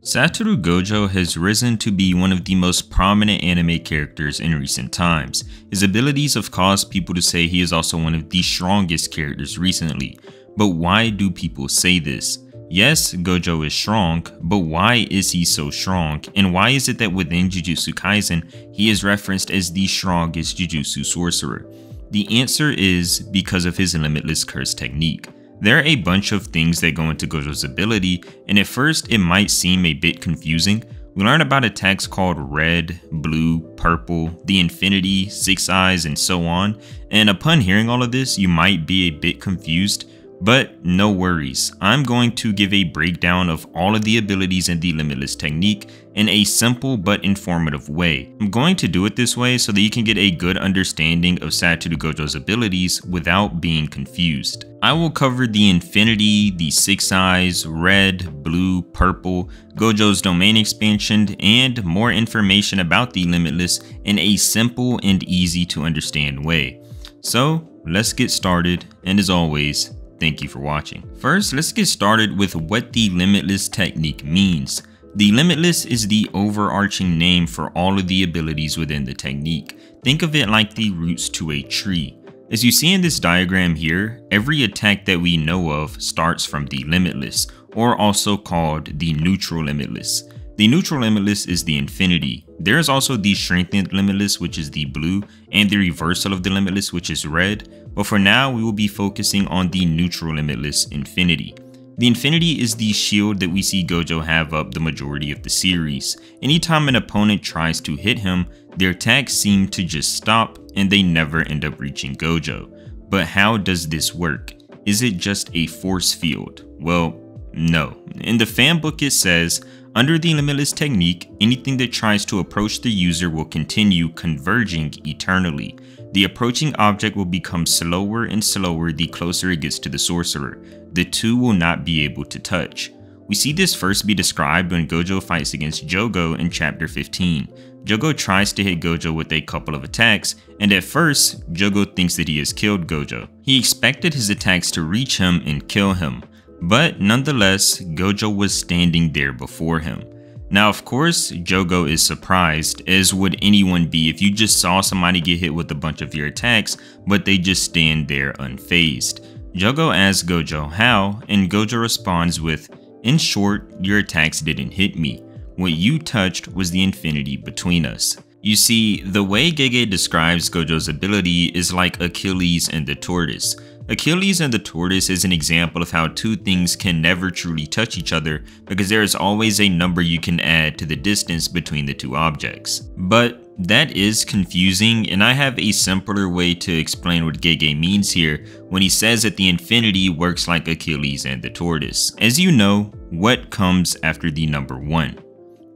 Satoru Gojo has risen to be one of the most prominent anime characters in recent times. His abilities have caused people to say he is also one of the strongest characters recently. But why do people say this? Yes, Gojo is strong, but why is he so strong? And why is it that within Jujutsu Kaisen, he is referenced as the strongest Jujutsu sorcerer? The answer is because of his Limitless curse technique. There are a bunch of things that go into Gojo's ability, and at first it might seem a bit confusing. We learn about attacks called Red, Blue, Purple, the Infinity, Six Eyes, and so on, and upon hearing all of this, you might be a bit confused. But no worries, I'm going to give a breakdown of all of the abilities in the Limitless technique in a simple but informative way. I'm going to do it this way so that you can get a good understanding of Satoru Gojo's abilities without being confused. I will cover the Infinity, the Six Eyes, Red, Blue, Purple, Gojo's domain expansion, and more information about the Limitless in a simple and easy to understand way. So let's get started, and as always, thank you for watching. First, let's get started with what the Limitless technique means. The Limitless is the overarching name for all of the abilities within the technique. Think of it like the roots to a tree. As you see in this diagram here, every attack that we know of starts from the Limitless, or also called the neutral Limitless. The neutral Limitless is the Infinity. There is also the strengthened Limitless, which is the blue, and the reversal of the Limitless, which is red. But for now, we will be focusing on the neutral Limitless Infinity. The Infinity is the shield that we see Gojo have up the majority of the series. Anytime an opponent tries to hit him, their attacks seem to just stop and they never end up reaching Gojo. But how does this work? Is it just a force field? Well, no. In the fan book it says, under the Limitless technique, anything that tries to approach the user will continue converging eternally. The approaching object will become slower and slower the closer it gets to the sorcerer. The two will not be able to touch. We see this first be described when Gojo fights against Jogo in chapter 15. Jogo tries to hit Gojo with a couple of attacks, and at first, Jogo thinks that he has killed Gojo. He expected his attacks to reach him and kill him, but nonetheless, Gojo was standing there before him. Now, of course, Jogo is surprised, as would anyone be if you just saw somebody get hit with a bunch of your attacks, but they just stand there unfazed. Jogo asks Gojo how, and Gojo responds with, "In short, your attacks didn't hit me. What you touched was the infinity between us." You see, the way Gege describes Gojo's ability is like Achilles and the tortoise. Achilles and the tortoise is an example of how two things can never truly touch each other because there is always a number you can add to the distance between the two objects. But that is confusing, and I have a simpler way to explain what Gege means here when he says that the infinity works like Achilles and the tortoise. As you know, what comes after the number 1?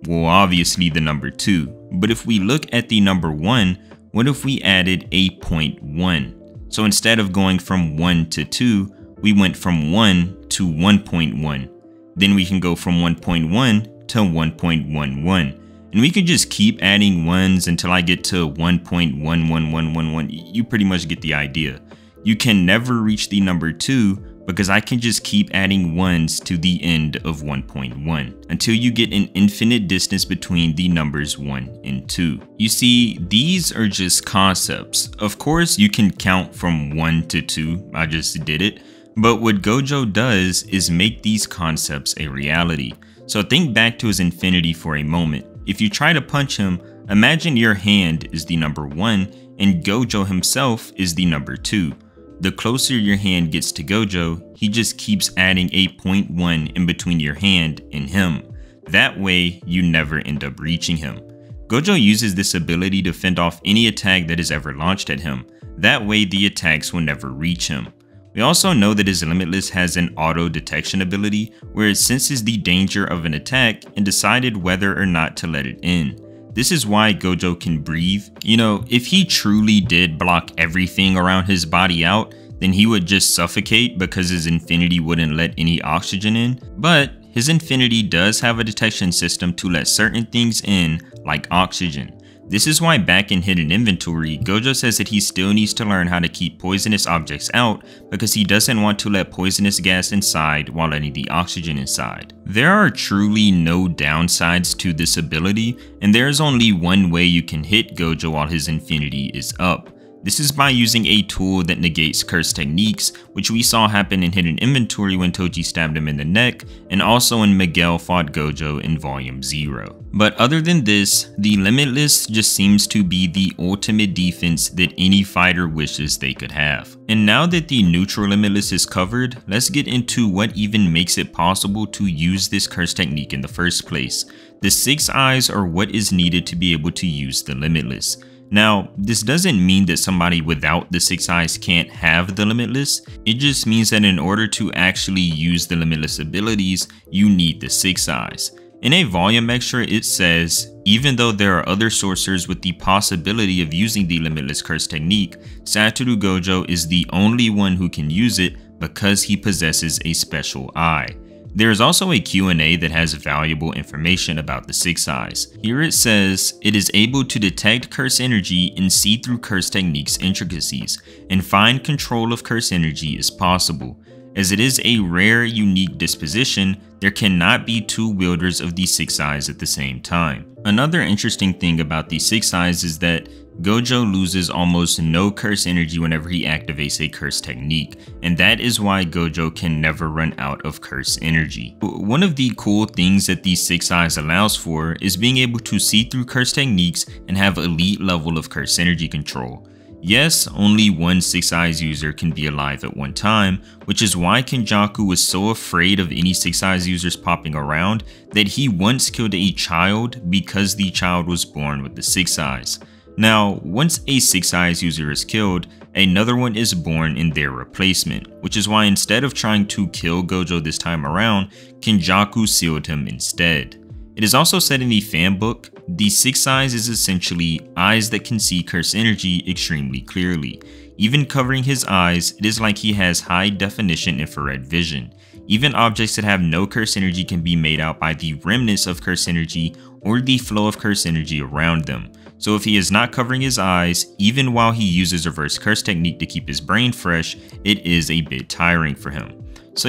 Well, obviously the number 2. But if we look at the number 1, what if we added a 0.1? So instead of going from 1 to 2, we went from 1 to 1.1. Then we can go from 1.1 to 1.11. And we can just keep adding ones until I get to 1.11111. You pretty much get the idea. You can never reach the number 2 because I can just keep adding ones to the end of 1.1 until you get an infinite distance between the numbers 1 and 2. You see, these are just concepts. Of course, you can count from 1 to 2, I just did it, but what Gojo does is make these concepts a reality. So think back to his infinity for a moment. If you try to punch him, imagine your hand is the number 1 and Gojo himself is the number 2. The closer your hand gets to Gojo, he just keeps adding a 0.1 in between your hand and him. That way, you never end up reaching him. Gojo uses this ability to fend off any attack that is ever launched at him. That way, the attacks will never reach him. We also know that his Limitless has an auto detection ability where it senses the danger of an attack and decided whether or not to let it in. This is why Gojo can breathe. You know, if he truly did block everything around his body out, then he would just suffocate because his infinity wouldn't let any oxygen in. But his infinity does have a detection system to let certain things in, like oxygen. This is why back in Hidden Inventory, Gojo says that he still needs to learn how to keep poisonous objects out because he doesn't want to let poisonous gas inside while letting the oxygen inside. There are truly no downsides to this ability, and there is only one way you can hit Gojo while his infinity is up. This is by using a tool that negates curse techniques, which we saw happen in Hidden Inventory when Toji stabbed him in the neck, and also when Miguel fought Gojo in Volume 0. But other than this, the Limitless just seems to be the ultimate defense that any fighter wishes they could have. And now that the neutral Limitless is covered, let's get into what even makes it possible to use this curse technique in the first place. The 6 eyes are what is needed to be able to use the Limitless. Now, this doesn't mean that somebody without the 6 eyes can't have the Limitless, it just means that in order to actually use the Limitless abilities, you need the 6 eyes. In a volume extra, it says, even though there are other sorcerers with the possibility of using the Limitless curse technique, Satoru Gojo is the only one who can use it because he possesses a special eye. There is also a Q&A that has valuable information about the 6 eyes. Here it says, it is able to detect curse energy and see through curse techniques intricacies, and find control of curse energy is possible. As it is a rare, unique disposition, there cannot be 2 wielders of the 6 eyes at the same time. Another interesting thing about the 6 eyes is that Gojo loses almost no curse energy whenever he activates a curse technique, and that is why Gojo can never run out of curse energy. One of the cool things that the 6 eyes allows for is being able to see through curse techniques and have elite level of curse energy control. Yes, only one 6 eyes user can be alive at one time, which is why Kenjaku was so afraid of any 6 eyes users popping around that he once killed a child because the child was born with the 6 eyes. Now, once a 6 eyes user is killed, another one is born in their replacement, which is why instead of trying to kill Gojo this time around, Kenjaku sealed him instead. It is also said in the fan book, the 6 eyes is essentially eyes that can see curse energy extremely clearly. Even covering his eyes, it is like he has high definition infrared vision. Even objects that have no curse energy can be made out by the remnants of curse energy or the flow of curse energy around them. So if he is not covering his eyes, even while he uses reverse curse technique to keep his brain fresh, it is a bit tiring for him. So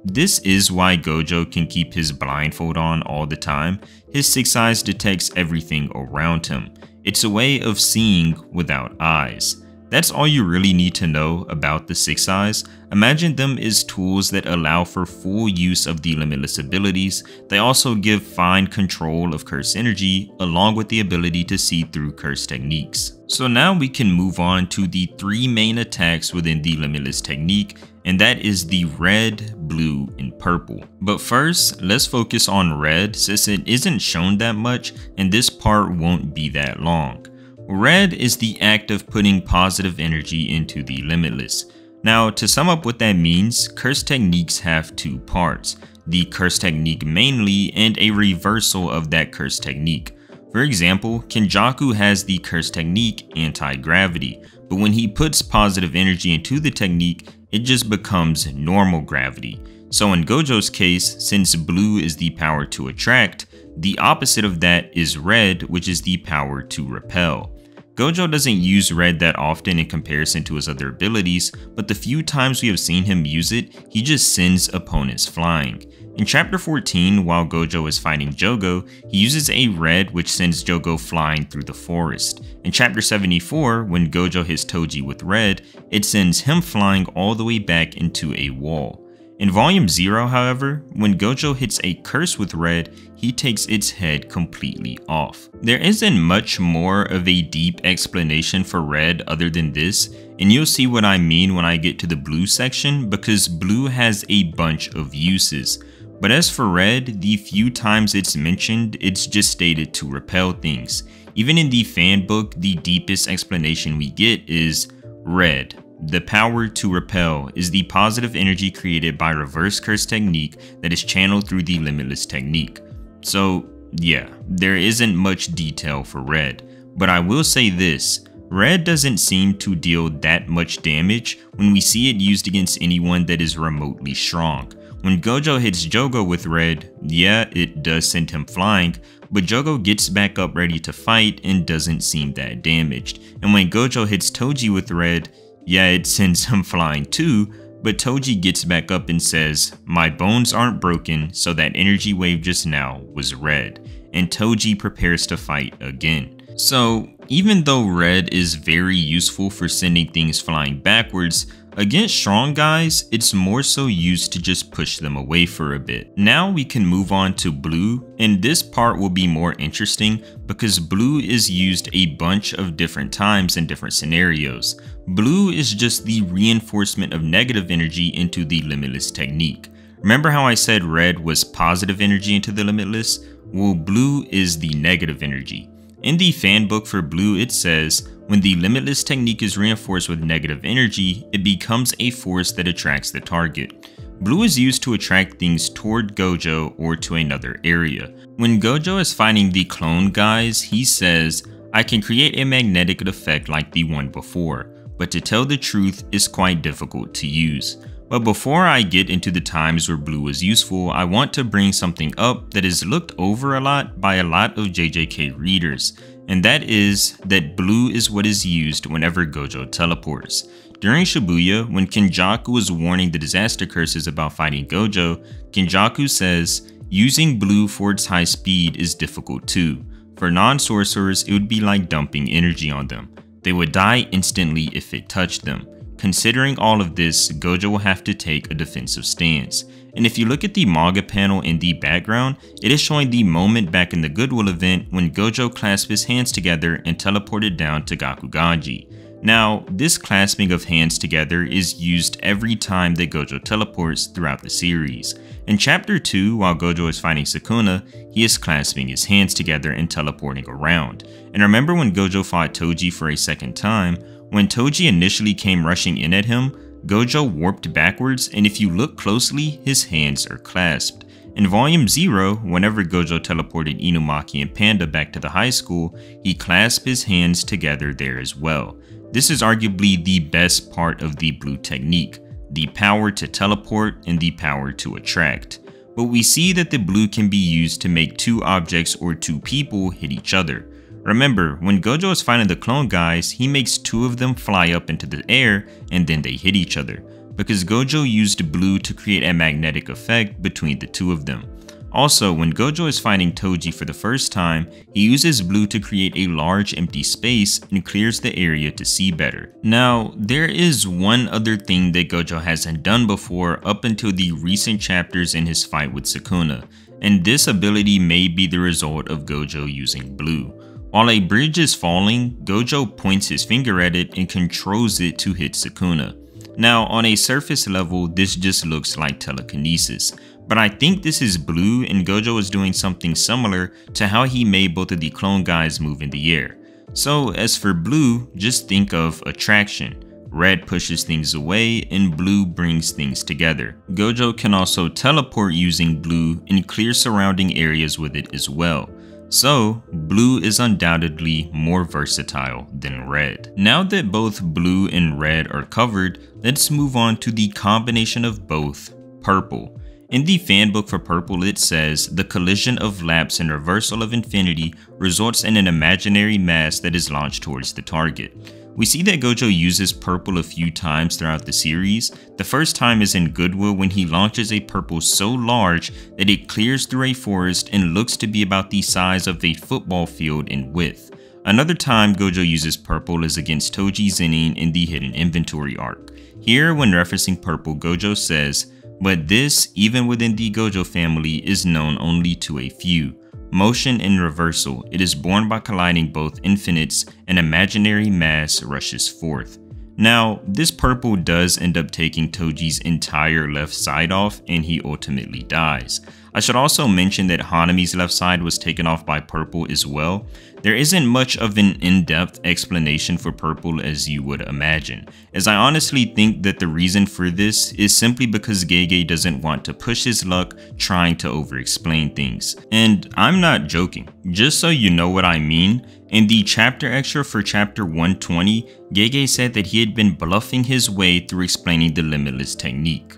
this is why Gojo can keep his blindfold on all the time. His 6 eyes detects everything around him. It's a way of seeing without eyes. That's all you really need to know about the 6 eyes. Imagine them as tools that allow for full use of the Limitless abilities. They also give fine control of curse energy, along with the ability to see through curse techniques. So now we can move on to the 3 main attacks within the Limitless technique, and that is the red, blue, and purple. But first, let's focus on red since it isn't shown that much and this part won't be that long. Red is the act of putting positive energy into the Limitless. Now, to sum up what that means, curse techniques have 2 parts, the curse technique mainly and a reversal of that curse technique. For example, Kenjaku has the curse technique anti-gravity, but when he puts positive energy into the technique, it just becomes normal gravity. So in Gojo's case, since blue is the power to attract, the opposite of that is red, which is the power to repel. Gojo doesn't use red that often in comparison to his other abilities, but the few times we have seen him use it, he just sends opponents flying. In chapter 14, while Gojo is fighting Jogo, he uses a red which sends Jogo flying through the forest. In chapter 74, when Gojo hits Toji with red, it sends him flying all the way back into a wall. In volume 0, however, when Gojo hits a curse with red, he takes its head completely off. There isn't much more of a deep explanation for red other than this, and you'll see what I mean when I get to the blue section because blue has a bunch of uses. But as for red, the few times it's mentioned, it's just stated to repel things. Even in the fan book, the deepest explanation we get is red. The power to repel is the positive energy created by reverse curse technique that is channeled through the Limitless technique. So yeah, there isn't much detail for red, but I will say this, red doesn't seem to deal that much damage when we see it used against anyone that is remotely strong. When Gojo hits Jogo with red, yeah, it does send him flying, but Jogo gets back up ready to fight and doesn't seem that damaged. And when Gojo hits Toji with red, yeah, it sends him flying too, but Toji gets back up and says, "My bones aren't broken, so that energy wave just now was red." And Toji prepares to fight again. So even though red is very useful for sending things flying backwards, against strong guys, it's more so used to just push them away for a bit. Now we can move on to blue, and this part will be more interesting because blue is used a bunch of different times in different scenarios. Blue is just the reinforcement of negative energy into the Limitless technique. Remember how I said red was positive energy into the Limitless? Well, blue is the negative energy. In the fan book for blue, it says, when the Limitless technique is reinforced with negative energy, it becomes a force that attracts the target. Blue is used to attract things toward Gojo or to another area. When Gojo is fighting the clone guys, he says, "I can create a magnetic effect like the one before, but to tell the truth, it's quite difficult to use." But before I get into the times where blue is useful, I want to bring something up that is looked over a lot by a lot of JJK readers, and that is that blue is what is used whenever Gojo teleports. During Shibuya, when Kenjaku is warning the disaster curses about fighting Gojo, Kenjaku says, "Using blue for its high speed is difficult too. For non-sorcerers, it would be like dumping energy on them. They would die instantly if it touched them." Considering all of this, Gojo will have to take a defensive stance. And if you look at the manga panel in the background, it is showing the moment back in the Goodwill event when Gojo clasped his hands together and teleported down to Gakuganji. Now, this clasping of hands together is used every time that Gojo teleports throughout the series. In chapter 2, while Gojo is fighting Sukuna, he is clasping his hands together and teleporting around. And remember when Gojo fought Toji for a second time? When Toji initially came rushing in at him, Gojo warped backwards, and if you look closely, his hands are clasped. In Volume 0, whenever Gojo teleported Inumaki and Panda back to the high school, he clasped his hands together there as well. This is arguably the best part of the blue technique, the power to teleport and the power to attract. But we see that the blue can be used to make two objects or two people hit each other. Remember, when Gojo is fighting the clone guys, he makes two of them fly up into the air and then they hit each other, because Gojo used blue to create a magnetic effect between the two of them. Also, when Gojo is fighting Toji for the first time, he uses blue to create a large empty space and clears the area to see better. Now, there is one other thing that Gojo hasn't done before up until the recent chapters in his fight with Sukuna, and this ability may be the result of Gojo using blue. While a bridge is falling, Gojo points his finger at it and controls it to hit Sukuna. Now, on a surface level, this just looks like telekinesis, but I think this is blue and Gojo is doing something similar to how he made both of the clone guys move in the air. So as for blue, just think of attraction. Red pushes things away and blue brings things together. Gojo can also teleport using blue and clear surrounding areas with it as well. So, blue is undoubtedly more versatile than red. Now that both blue and red are covered, let's move on to the combination of both, purple. In the fanbook for purple, it says, "The collision of lapse and reversal of infinity results in an imaginary mass that is launched towards the target." We see that Gojo uses purple a few times throughout the series. The first time is in Goodwill when he launches a purple so large that it clears through a forest and looks to be about the size of a football field in width. Another time Gojo uses purple is against Toji Zenin in the Hidden Inventory arc. Here, when referencing purple, Gojo says, "But this, even within the Gojo family, is known only to a few. Motion and reversal, it is born by colliding both infinites, an imaginary mass rushes forth." Now, this purple does end up taking Toji's entire left side off and he ultimately dies. I should also mention that Hanami's left side was taken off by purple as well. There isn't much of an in-depth explanation for purple as you would imagine, as I honestly think that the reason for this is simply because Gege doesn't want to push his luck trying to over-explain things. And I'm not joking, just so you know what I mean. In the chapter extra for chapter 120, Gege said that he had been bluffing his way through explaining the Limitless technique.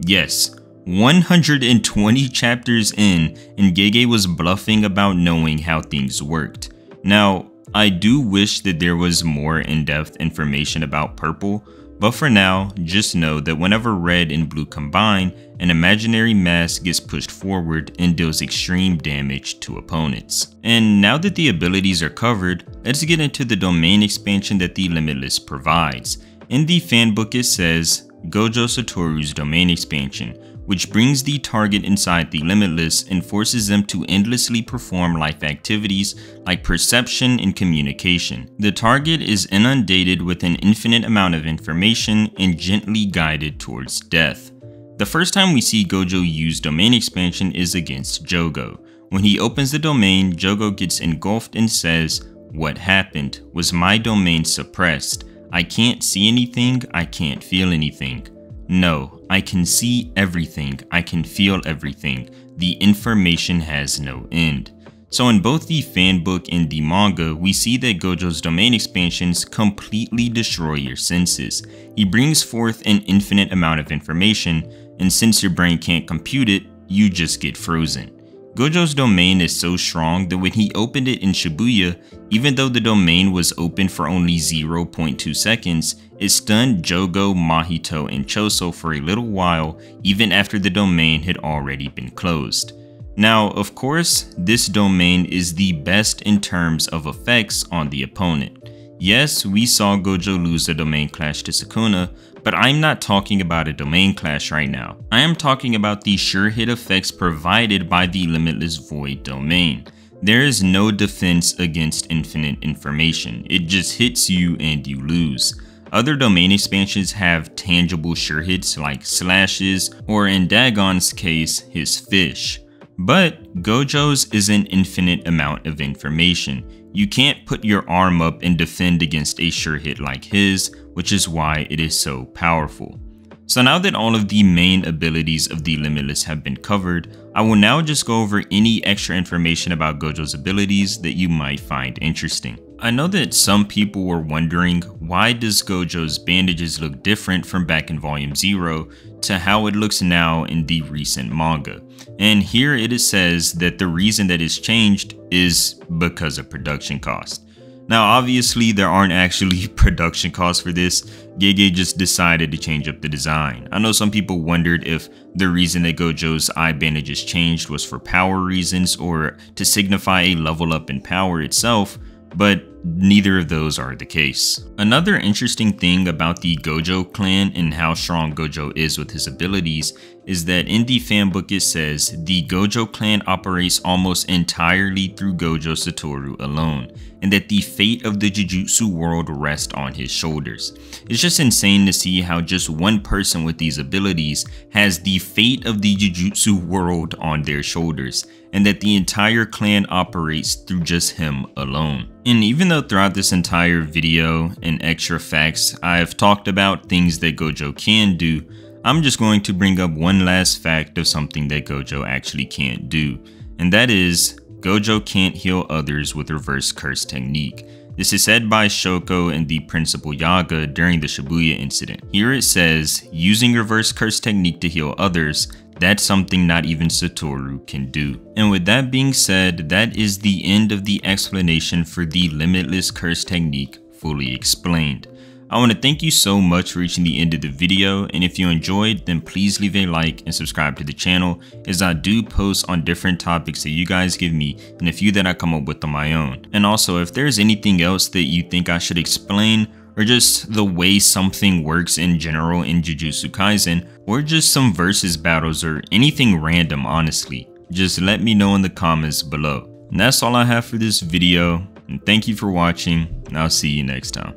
Yes, 120 chapters in, and Gege was bluffing about knowing how things worked. Now, I do wish that there was more in-depth information about purple, but for now, just know that whenever red and blue combine, an imaginary mass gets pushed forward and deals extreme damage to opponents. And now that the abilities are covered, let's get into the domain expansion that the Limitless provides. In the fanbook it says, Gojo Satoru's domain expansion, which brings the target inside the Limitless and forces them to endlessly perform life activities like perception and communication. The target is inundated with an infinite amount of information and gently guided towards death. The first time we see Gojo use domain expansion is against Jogo. When he opens the domain, Jogo gets engulfed and says, "What happened? Was my domain suppressed? I can't see anything, I can't feel anything." No, I can see everything, I can feel everything. The information has no end. So in both the fanbook and the manga, we see that Gojo's domain expansions completely destroy your senses. He brings forth an infinite amount of information, and since your brain can't compute it, you just get frozen. Gojo's domain is so strong that when he opened it in Shibuya, even though the domain was open for only 0.2 seconds, it stunned Jogo, Mahito, and Choso for a little while even after the domain had already been closed. Now, of course, this domain is the best in terms of effects on the opponent. Yes, we saw Gojo lose a domain clash to Sukuna, but I'm not talking about a domain clash right now. I am talking about the sure hit effects provided by the Limitless Void domain. There is no defense against infinite information, it just hits you and you lose. Other domain expansions have tangible sure hits like slashes, or in Dagon's case, his fish. But Gojo's is an infinite amount of information. You can't put your arm up and defend against a sure hit like his, which is why it is so powerful. So now that all of the main abilities of the Limitless have been covered, I will now just go over any extra information about Gojo's abilities that you might find interesting. I know that some people were wondering, why does Gojo's bandages look different from back in Volume 0 to how it looks now in the recent manga? And here it says that the reason that it's changed is because of production cost. Now obviously there aren't actually production costs for this, Gege just decided to change up the design. I know some people wondered if the reason that Gojo's eye bandages changed was for power reasons or to signify a level up in power itself, but neither of those are the case. Another interesting thing about the Gojo clan and how strong Gojo is with his abilities is that in the fanbook it says the Gojo clan operates almost entirely through Gojo Satoru alone, and that the fate of the Jujutsu world rests on his shoulders. It's just insane to see how just one person with these abilities has the fate of the Jujutsu world on their shoulders, and that the entire clan operates through just him alone. And even though throughout this entire video and extra facts I've talked about things that Gojo can do, I'm just going to bring up one last fact of something that Gojo actually can't do, and that is Gojo can't heal others with reverse curse technique. This is said by Shoko and the Principal Yaga during the Shibuya incident. Here it says, using reverse curse technique to heal others, that's something not even Satoru can do. And with that being said, that is the end of the explanation for the Limitless curse technique fully explained. I want to thank you so much for reaching the end of the video, and if you enjoyed, then please leave a like and subscribe to the channel, as I do post on different topics that you guys give me and a few that I come up with on my own. And also, if there's anything else that you think I should explain, or just the way something works in general in Jujutsu Kaisen, or just some versus battles or anything random honestly, just let me know in the comments below. And that's all I have for this video, and thank you for watching, and I'll see you next time.